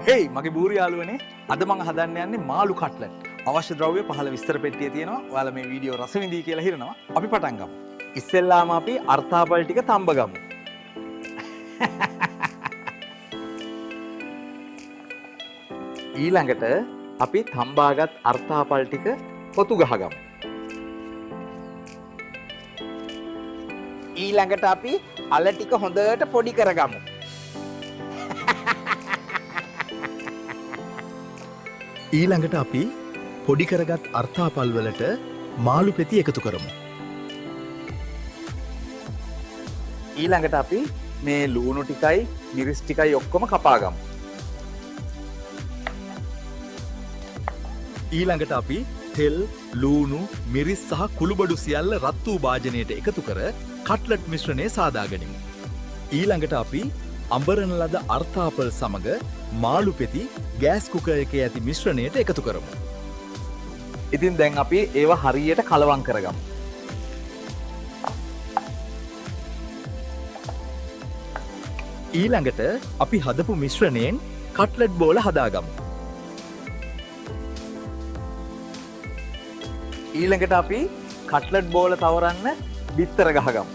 හේයි මගේ බූරි යාළුවනේ අද මම හදන්න යන්නේ මාළු කට්ලට්. අවශ්‍ය ද්‍රව්‍ය පහළ විස්තර පෙට්ටියේ තියෙනවා. ඔයාලා මේ වීඩියෝ රස විඳී කියලා හිතනවා. අපි පටන් ගමු. ඉස්සෙල්ලාම අපි අර්ථාපල් ටික තඹ ගමු. ඊළඟට අපි තඹාගත් අර්ථාපල් ටික පොතු ගහගමු. ඊළඟට අපි අල ටික හොඳට පොඩි කරගමු. ඊළඟට අපි පොඩි කරගත් අර්ථාපල් වලට මාළු පෙති එකතු කරමු. ඊළඟට අපි මේ ලූණු ටිකයි මිරිස් ටිකයි ඔක්කොම කපා ගමු. ඊළඟට අපි තෙල්, ලූණු, මිරිස් සහ කුළුබඩු සියල්ල රත් වූ භාජනයට එකතු කර කට්ලට් මිශ්‍රණය සාදා ගනිමු. ඊළඟට අපි අඹරන ලද අර්ථාපල් සමග මාළු පෙති ගෑස් කුකර් එකේ ඇති මිශ්‍රණයට එකතු කරමු. ඉතින් දැන් අපි ඒවා හරියට කලවම් කරගමු. ඊළඟට අපි හදපු මිශ්‍රණයෙන් කට්ලට් බෝල හදාගමු. ඊළඟට අපි කට්ලට් බෝල තවරන්න බිත්තර ගහගමු.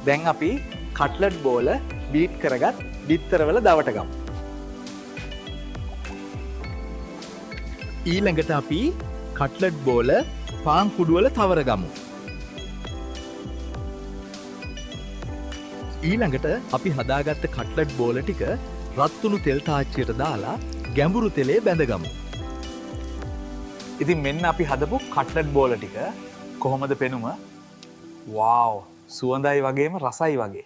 දැන් අපි කට්ලට් බෝල බීට් කරගත් බිත්තරවල දවට ගමු. ඊළඟට අපි කට්ලට් බෝල පාන් කුඩුවල තවර ගමු. ඊළඟට අපි හදාගත්ත කට්ලට් බෝල ටික රත්තුණු තෙල් තාච්චියට දාලා ගැඹුරු තෙලේ බැඳගමු. ඉතින් මෙන්න අපි හදපු කට්ලට් බෝල ටික කොහොමද පෙනුම? වව්! සුවඳයි වගේම රසයි වගේ.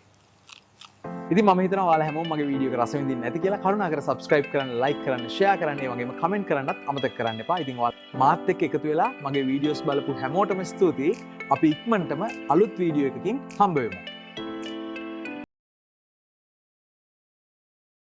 ඉතින් මම හිතනවා ඔයාලා හැමෝම මගේ වීඩියෝ එක රස විඳින්න ඇති කියලා. කරුණාකර subscribe කරන්න, like කරන්න, share කරන්න, ඒ වගේම comment කරන්නත් අමතක කරන්න එපා. ඉතින් ඔයාලා මාත් එක්ක එකතු වෙලා මගේ වීඩියෝස් බලපු හැමෝටම ස්තුතියි. අපි ඉක්මනටම අලුත් වීඩියෝ එකකින් හම්බ වෙමු.